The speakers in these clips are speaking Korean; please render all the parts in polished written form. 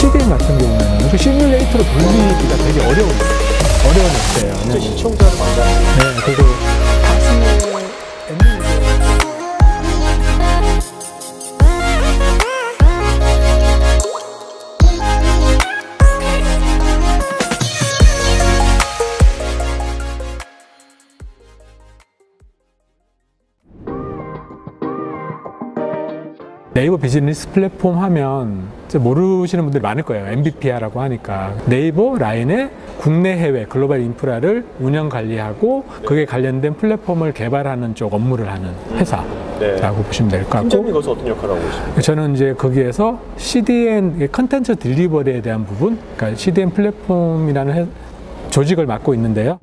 CDN 같은 경우에는 그 시뮬레이터로 돌리기가 되게 어려운 업체예요. 진짜 시청자를 만나는. 네, 그리고 박스의 엔딩. 네이버 비즈니스 플랫폼 하면 이제 모르시는 분들이 많을 거예요. MVP라고 하니까. 네이버 라인의 국내 해외 글로벌 인프라를 운영 관리하고 그에 관련된 플랫폼을 개발하는 쪽 업무를 하는 회사라고 보시면 될 것 같고. 팀장님 거기서 어떤 역할을 하고 계십니까? 저는 이제 거기에서 CDN 컨텐츠 딜리버리에 대한 부분, 그러니까 CDN 플랫폼이라는 조직을 맡고 있는데요.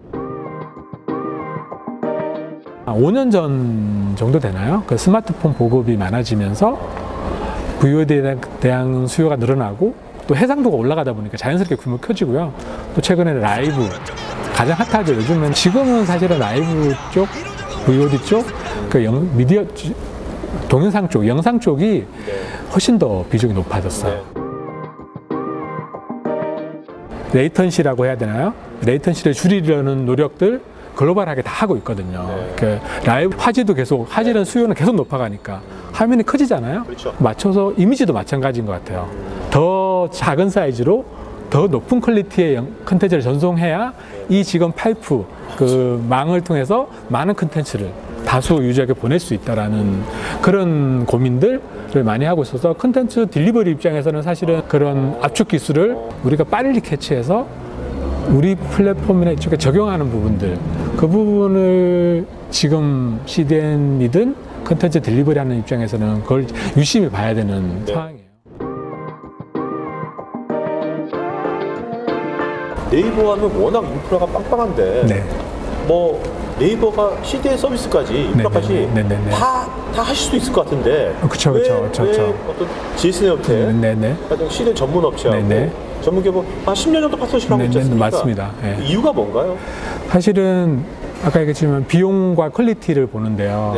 5년 전 정도 되나요? 그 스마트폰 보급이 많아지면서 VOD에 대한 수요가 늘어나고 또 해상도가 올라가다 보니까 자연스럽게 규모가 커지고요. 또 최근에는 라이브 가장 핫하죠. 요즘은 지금은 사실은 라이브 쪽, VOD 쪽, 그 미디어 동영상 쪽, 영상 쪽이 훨씬 더 비중이 높아졌어요. 레이턴시라고 해야 되나요? 레이턴시를 줄이려는 노력들 글로벌하게 다 하고 있거든요. 그 라이브 화질도 계속, 화질은 수요는 계속 높아가니까 화면이 커지잖아요. 그렇죠. 맞춰서 이미지도 마찬가지인 것 같아요. 더 작은 사이즈로 더 높은 퀄리티의 컨텐츠를 전송해야 이 지금 파이프, 그 망을 통해서 많은 컨텐츠를 다수 유저에게 보낼 수 있다라는 그런 고민들을 많이 하고 있어서 컨텐츠 딜리버리 입장에서는 사실은 그런 압축 기술을 우리가 빨리 캐치해서 우리 플랫폼이나 이쪽에 적용하는 부분들, 그 부분을 지금 CDN이든 컨텐츠 딜리버리 하는 입장에서는 그걸 유심히 봐야 되는 상황이에요. 네이버 하면 워낙 인프라가 빵빵한데 뭐 네이버가 CDN 서비스까지 인프라까지 다 하실 수도 있을 것 같은데 그쵸. 왜 어떤 GS 네오텍 같은 CDN 전문 업체하고 전문 기업 한 10년 정도 파트너십을 하고 있지 않습니까? 맞습니다. 이유가 뭔가요? 사실은 아까 얘기했지만 비용과 퀄리티를 보는데요.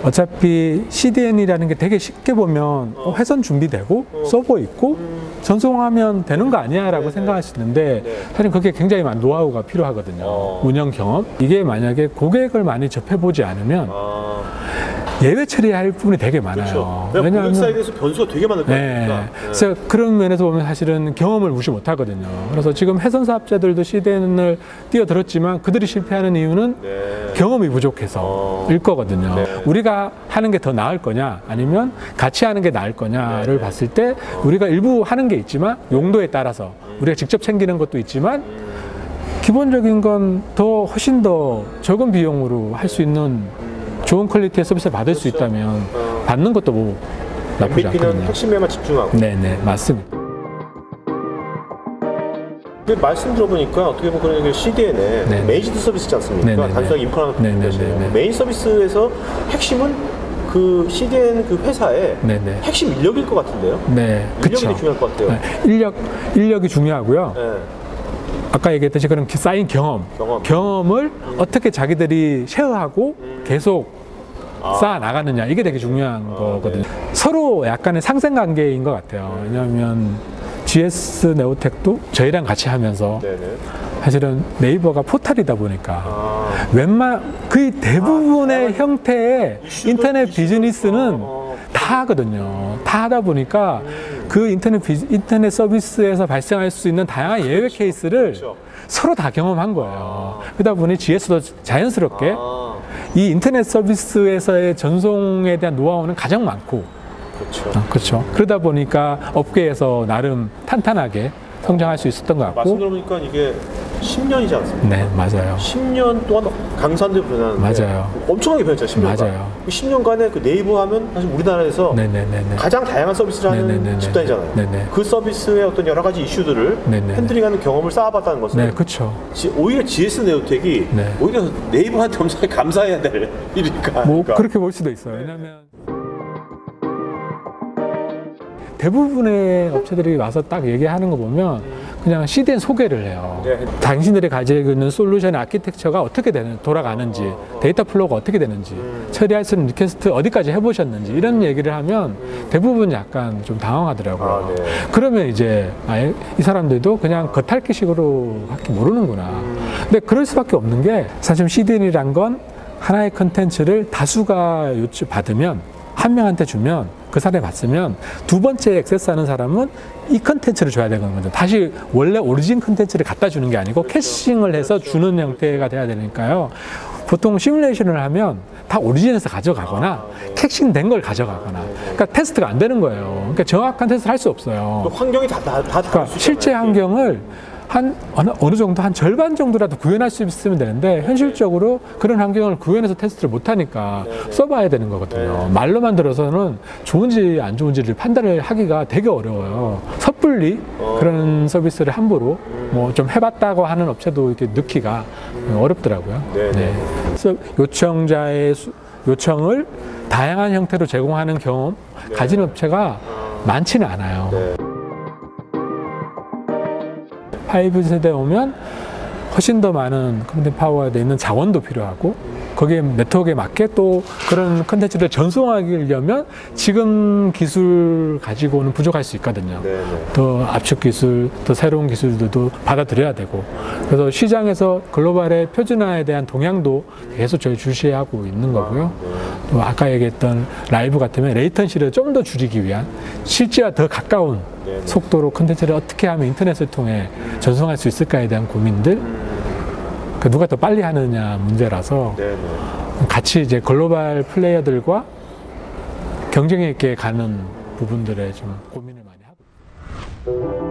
어차피 CDN이라는 게 되게 쉽게 보면 회선 준비되고 서버 있고 전송하면 되는 거 아니야 라고 생각하시는데 사실 그게 굉장히 많은 노하우가 필요하거든요. 운영 경험. 이게 만약에 고객을 많이 접해보지 않으면 예외 처리할 부분이 되게 많아요. 그렇죠. 왜냐하면 고객 사이드에서 변수가 되게 많을 거니까. 그래서 그런 면에서 보면 사실은 경험을 무시 못 하거든요. 그래서 지금 해선 사업자들도 CDN을 뛰어들었지만 그들이 실패하는 이유는 경험이 부족해서 일 거거든요. 우리가 하는 게 더 나을 거냐 아니면 같이 하는 게 나을 거냐를 봤을 때 우리가 일부 하는 게 있지만 용도에 따라서 우리가 직접 챙기는 것도 있지만 기본적인 건 더 훨씬 더 적은 비용으로 할 수 있는 좋은 퀄리티의 서비스를 받을 수 있다면 받는 것도 뭐 나쁘지 않거든요. MVP는 핵심에만 집중하고. 네네, 맞습니다. 말씀 들어보니까 어떻게 보면 그런 CDN의 메이지드 서비스지 않습니까? 단순하게 인프라만 보시면 메인 서비스에서 핵심은 그 CDN 그 회사의 핵심 인력일 것 같은데요? 인력이 되게 중요할 것 같아요. 인력이 중요하고요. 아까 얘기했듯이 그런 쌓인 경험을 어떻게 자기들이 쉐어하고 계속 쌓아 나가느냐, 이게 되게 중요한 거거든요. 서로 약간의 상생관계인 것 같아요. 왜냐하면 GS 네오텍도 저희랑 같이 하면서 사실은 네이버가 포탈이다 보니까 거의 대부분의 형태의 인터넷 비즈니스는 다 하거든요. 다 하다 보니까 그 인터넷 서비스에서 발생할 수 있는 다양한 예외 케이스를 서로 다 경험한 거예요. 그러다 보니 GS도 자연스럽게 이 인터넷 서비스에서의 전송에 대한 노하우는 가장 많고 그렇죠. 그러다 보니까 업계에서 나름 탄탄하게 성장할 수 있었던 것 같고. 말씀 들어보니까 이게 10년이지 않습니까? 네, 맞아요. 10년 동안 강산도 변하는데 맞아요. 엄청나게 변했잖아요, 10년간. 맞아요. 10년간에 그 네이버 하면 사실 우리나라에서 가장 다양한 서비스를 하는 집단이잖아요. 그 서비스의 어떤 여러 가지 이슈들을 핸들링하는 경험을 쌓아봤다는 것은 그렇죠. 오히려 GS 네오텍이 오히려 네이버한테 엄청 감사해야 될 일이니까. 뭐 그렇게 볼 수도 있어요. 왜냐하면 대부분의 업체들이 와서 딱 얘기하는 거 보면 그냥 CDN 소개를 해요. 당신들이 가지고 있는 솔루션의 아키텍처가 어떻게 돌아가는지, 데이터 플로우가 어떻게 되는지, 처리할 수 있는 리퀘스트 어디까지 해보셨는지 이런 얘기를 하면 대부분 약간 좀 당황하더라고요. 그러면 이제 이 사람들도 그냥 겉핥기식으로 밖에 모르는구나. 근데 그럴 수밖에 없는 게 사실 CDN이란 건 하나의 컨텐츠를 다수가 받으면 한 명한테 주면 그 사람이 봤으면 두 번째 액세스하는 사람은 이 컨텐츠를 줘야 되는 거죠. 다시 원래 오리진 컨텐츠를 갖다 주는 게 아니고 캐싱을 해서 주는 형태가 돼야 되니까요. 보통 시뮬레이션을 하면 다 오리진에서 가져가거나 캐싱된 걸 가져가거나 그러니까 테스트가 안 되는 거예요. 그러니까 정확한 테스트를 할 수 없어요. 또 환경이 다 그러니까 실제 환경을 어느 정도 한 절반 정도라도 구현할 수 있으면 되는데 현실적으로 그런 환경을 구현해서 테스트를 못하니까 써봐야 되는 거거든요. 말로만 들어서는 좋은지 안 좋은지를 판단을 하기가 되게 어려워요. 섣불리 그런 서비스를 함부로 뭐 좀 해봤다고 하는 업체도 이렇게 넣기가 어렵더라고요. 그래서 요청자의 요청을 다양한 형태로 제공하는 경험 가진 업체가 많지는 않아요. 5세대 오면 훨씬 더 많은 컴퓨팅 파워가 돼 있는 자원도 필요하고 거기에 네트워크에 맞게 또 그런 컨텐츠를 전송하려면 지금 기술 가지고는 부족할 수 있거든요. 더 압축 기술, 더 새로운 기술들도 받아들여야 되고 그래서 시장에서 글로벌의 표준화에 대한 동향도 계속 저희 주시하고 있는 거고요. 또 아까 얘기했던 라이브 같으면 레이턴시를 좀 더 줄이기 위한 실제와 더 가까운 속도로 컨텐츠를 어떻게 하면 인터넷을 통해 전송할 수 있을까에 대한 고민들 누가 더 빨리 하느냐 문제라서 같이 이제 글로벌 플레이어들과 경쟁력 있게 가는 부분들에 좀 고민을 많이 하고 있습니다.